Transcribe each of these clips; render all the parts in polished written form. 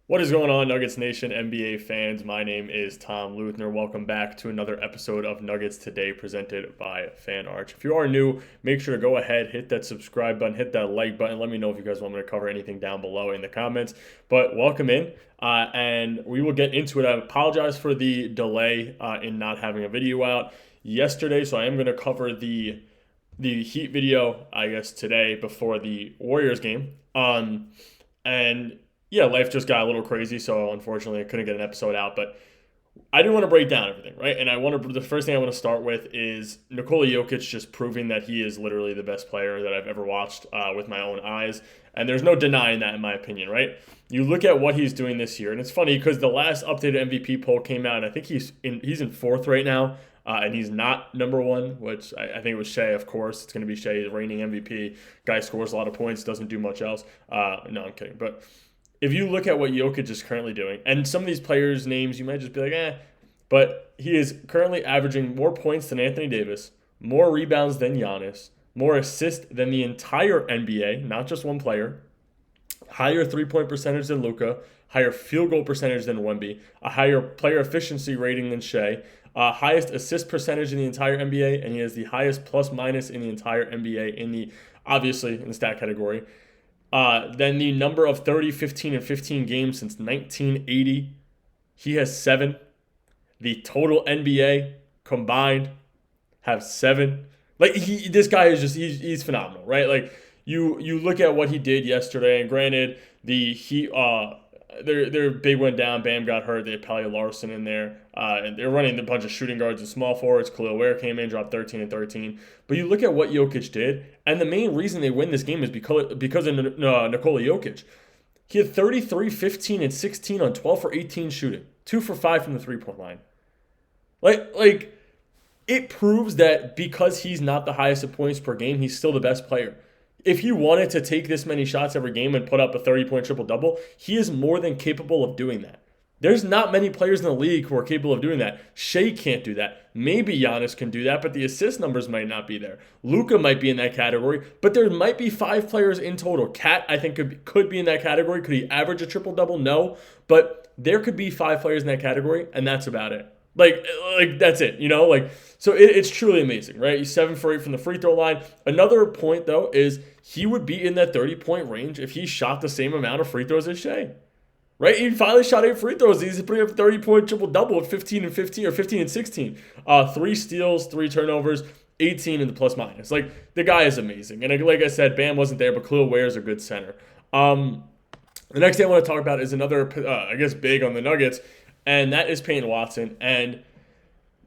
What is going on, Nuggets Nation, NBA fans? My name is Tom Leuthner. Welcome back to another episode of Nuggets Today presented by FanArch. If you are new, make sure to go ahead, hit that subscribe button, hit that like button. Let me know if you guys want me to cover anything down below in the comments. But welcome in, and we will get into it. I apologize for the delay in not having a video out yesterday, so I am going to cover the Heat video, I guess, today before the Warriors game. And yeah, life just got a little crazy, so unfortunately I couldn't get an episode out. But I do want to break down everything, right? And the first thing I want to start with is Nikola Jokic just proving that he is literally the best player that I've ever watched with my own eyes. And there's no denying that, in my opinion, right? You look at what he's doing this year, and it's funny because the last updated MVP poll came out, and I think he's in fourth right now. And he's not number one, which I think it was Shea, of course. It's going to be Shea, the reigning MVP. Guy scores a lot of points, doesn't do much else. No, I'm kidding. But if you look at what Jokic is currently doing, and some of these players' names, you might just be like, but he is currently averaging more points than Anthony Davis, more rebounds than Giannis, more assists than the entire NBA, not just one player, higher three-point percentage than Luka, higher field goal percentage than Wemby, a higher player efficiency rating than Shea, highest assist percentage in the entire NBA, and he has the highest plus-minus in the entire NBA obviously in the stat category. Then the number of 30, 15, and 15 games since 1980. He has 7. The total NBA combined have 7. Like this guy is just he's phenomenal, right? Like you look at what he did yesterday, and granted the Heat their big went down. Bam got hurt. They had Pally Larson in there. And they're running a bunch of shooting guards and small forwards. Khalil Ware came in, dropped 13 and 13. But you look at what Jokic did, and the main reason they win this game is because of Nikola Jokic. He had 33, 15, and 16 on 12 for 18 shooting. 2 for 5 from the three-point line. Like it proves that because he's not the highest in points per game, he's still the best player. If he wanted to take this many shots every game and put up a 30-point triple-double, he is more than capable of doing that. There's not many players in the league who are capable of doing that. Shea can't do that. Maybe Giannis can do that, but the assist numbers might not be there. Luka might be in that category, but there might be 5 players in total. Cat, I think, could be in that category. Could he average a triple-double? No. But there could be 5 players in that category, and that's about it. Like that's it, you know? So it's truly amazing, right? He's 7 for 8 from the free throw line. Another point, though, is he would be in that 30-point range if he shot the same amount of free throws as Shea. Right? He finally shot 8 free throws. He's putting up a 30-point triple-double at 15 and 15 or 15 and 16. 3 steals, 3 turnovers, 18 in the plus-minus. Like, the guy is amazing. And like I said, Bam wasn't there, but Khalil Ware is a good center. The next thing I want to talk about is another, big on the Nuggets, and that is Peyton Watson. And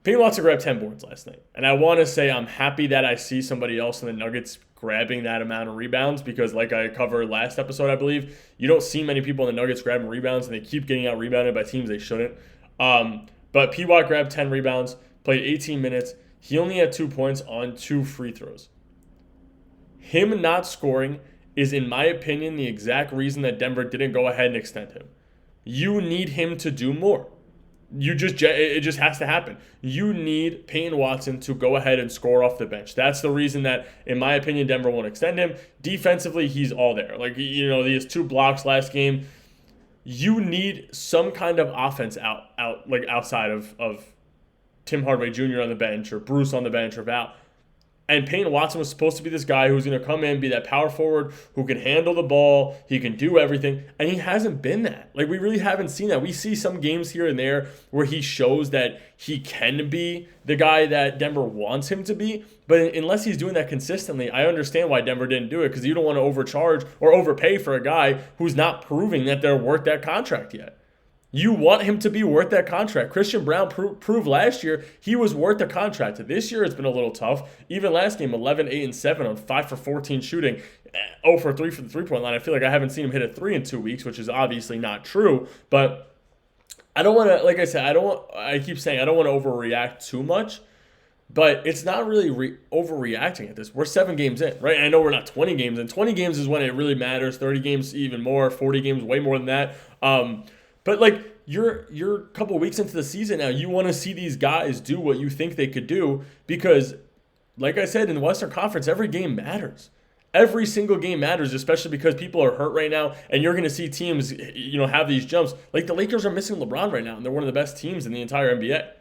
Peyton Watson grabbed 10 boards last night. And I want to say I'm happy that I see somebody else in the Nuggets grabbing that amount of rebounds because like I covered last episode, I believe, you don't see many people in the Nuggets grabbing rebounds, and they keep getting out-rebounded by teams they shouldn't. But P-Watt grabbed 10 rebounds, played 18 minutes. He only had 2 points on 2 free throws. Him not scoring is, in my opinion, the exact reason that Denver didn't go ahead and extend him. You need him to do more. It just has to happen. You need Peyton Watson to go ahead and score off the bench. That's the reason that, in my opinion, Denver won't extend him. Defensively, he's all there. He has 2 blocks last game. You need some kind of offense outside of Tim Hardaway Jr. on the bench or Bruce on the bench or Val. And Peyton Watson was supposed to be this guy who's going to come in, be that power forward who can handle the ball, he can do everything, and he hasn't been that. We really haven't seen that. We see some games here and there where he shows that he can be the guy that Denver wants him to be, but unless he's doing that consistently, I understand why Denver didn't do it, because you don't want to overcharge or overpay for a guy who's not proving that they're worth that contract yet. You want him to be worth that contract. Christian Braun proved last year he was worth the contract. This year it's been a little tough. Even last game, 11, 8, and 7 on 5 for 14 shooting, 0 for 3 from the three-point line. I feel like I haven't seen him hit a 3 in 2 weeks, which is obviously not true. But I don't want to, like I said, I keep saying I don't want to overreact too much. But it's not really overreacting at this. We're 7 games in, right? And I know we're not 20 games in. 20 games is when it really matters. 30 games even more. 40 games way more than that. But you're a couple weeks into the season now. You want to see these guys do what you think they could do because, like I said, in the Western Conference, every game matters. Every single game matters, especially because people are hurt right now, and you're going to see teams, have these jumps. Like the Lakers are missing LeBron right now, and they're one of the best teams in the entire NBA.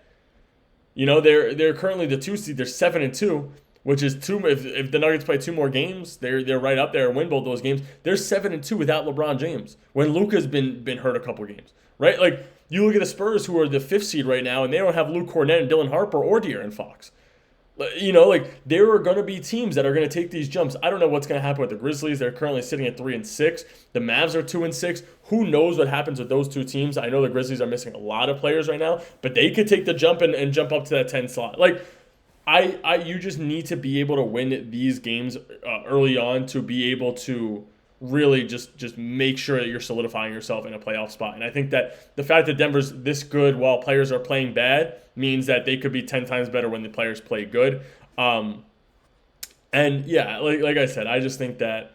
They're currently the 2 seed. They're 7-2, which is two. If the Nuggets play 2 more games, they're right up there and win both those games. They're 7-2 without LeBron James when Luka's been hurt a couple games, right? Like you look at the Spurs, who are the 5th seed right now, and they don't have Luke Cornett and Dylan Harper or De'Aaron Fox. Like there are going to be teams that are going to take these jumps. I don't know what's going to happen with the Grizzlies. They're currently sitting at 3-6. The Mavs are 2-6. Who knows what happens with those two teams? I know the Grizzlies are missing a lot of players right now, but they could take the jump and jump up to that 10 slot. Like you just need to be able to win these games early on to be able to really just make sure that you're solidifying yourself in a playoff spot. And I think that the fact that Denver's this good while players are playing bad means that they could be 10 times better when the players play good. And yeah, like I said, I just think that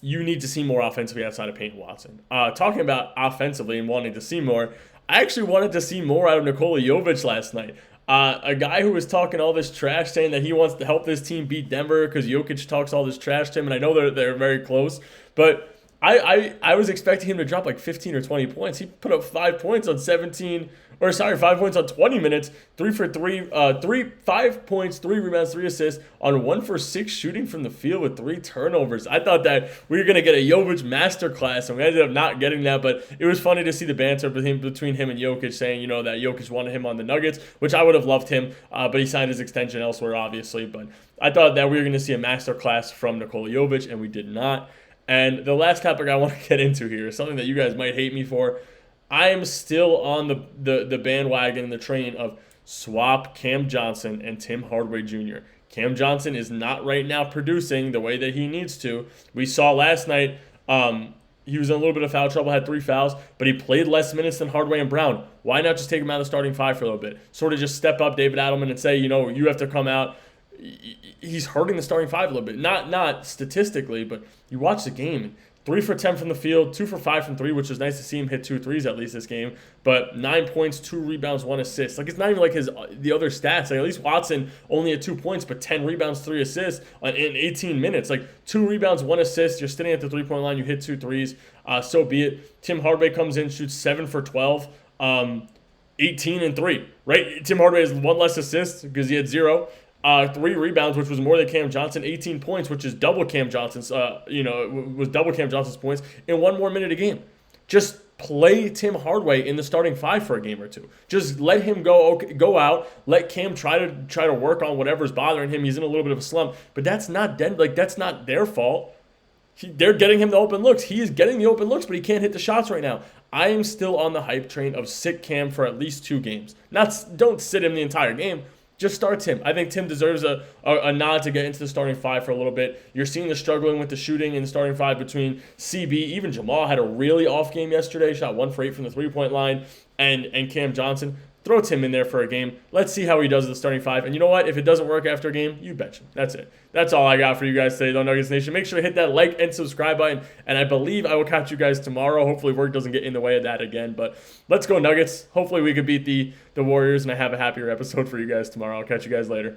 you need to see more offensively outside of Peyton Watson. Talking about offensively and wanting to see more, I actually wanted to see more out of Nikola Jovic last night. A guy who was talking all this trash, saying that he wants to help this team beat Denver because Jokic talks all this trash to him, and I know they're very close, but I was expecting him to drop like 15 or 20 points. He put up 5 points on 5 points on 20 minutes, 3 for 3, 5 points, 3 rebounds, 3 assists on 1 for 6 shooting from the field with 3 turnovers. I thought that we were going to get a Jovic masterclass, and we ended up not getting that, but it was funny to see the banter between him and Jokic, saying, that Jokic wanted him on the Nuggets, which I would have loved him, but he signed his extension elsewhere, obviously. But I thought that we were going to see a masterclass from Nikola Jovic, and we did not. And the last topic I want to get into here is something that you guys might hate me for. I am still on the bandwagon, the train of swap Cam Johnson and Tim Hardaway Jr. Cam Johnson is not right now producing the way that he needs to. We saw last night he was in a little bit of foul trouble, had 3 fouls, but he played less minutes than Hardaway and Brown. Why not just take him out of the starting 5 for a little bit? Sort of just step up David Adelman and say, you have to come out. He's hurting the starting 5 a little bit. Not statistically, but you watch the game. 3 for 10 from the field, 2 for 5 from 3, which was nice to see him hit 2 threes at least this game. But 9 points, 2 rebounds, 1 assist. Like, it's not even like the other stats. Like, at least Watson only had 2 points, but 10 rebounds, 3 assists in 18 minutes. Like, 2 rebounds, 1 assist. You're sitting at the 3-point line. You hit 2 threes. So be it. Tim Hardaway comes in, shoots 7 for 12, 18 and 3. Right? Tim Hardaway has 1 less assist because he had 0. 3 rebounds, which was more than Cam Johnson. 18 points, which is double Cam Johnson's. Was double Cam Johnson's points in 1 more minute a game. Just play Tim Hardaway in the starting 5 for a game or 2. Just let him go out. Let Cam try to work on whatever's bothering him. He's in a little bit of a slump, but that's not that's not their fault. They're getting him the open looks. He is getting the open looks, but he can't hit the shots right now. I am still on the hype train of sit Cam for at least 2 games. Don't sit him the entire game. Just start Tim. I think Tim deserves a nod to get into the starting 5 for a little bit. You're seeing the struggling with the shooting in the starting 5 between CB. Even Jamal had a really off game yesterday. Shot 1 for 8 from the 3-point line. And Cam Johnson. Throw Tim in there for a game. Let's see how he does with the starting 5. And you know what? If it doesn't work after a game, you betcha. That's it. That's all I got for you guys today, though, Nuggets Nation. Make sure to hit that like and subscribe button. And I believe I will catch you guys tomorrow. Hopefully work doesn't get in the way of that again. But let's go, Nuggets. Hopefully we can beat the Warriors, and I have a happier episode for you guys tomorrow. I'll catch you guys later.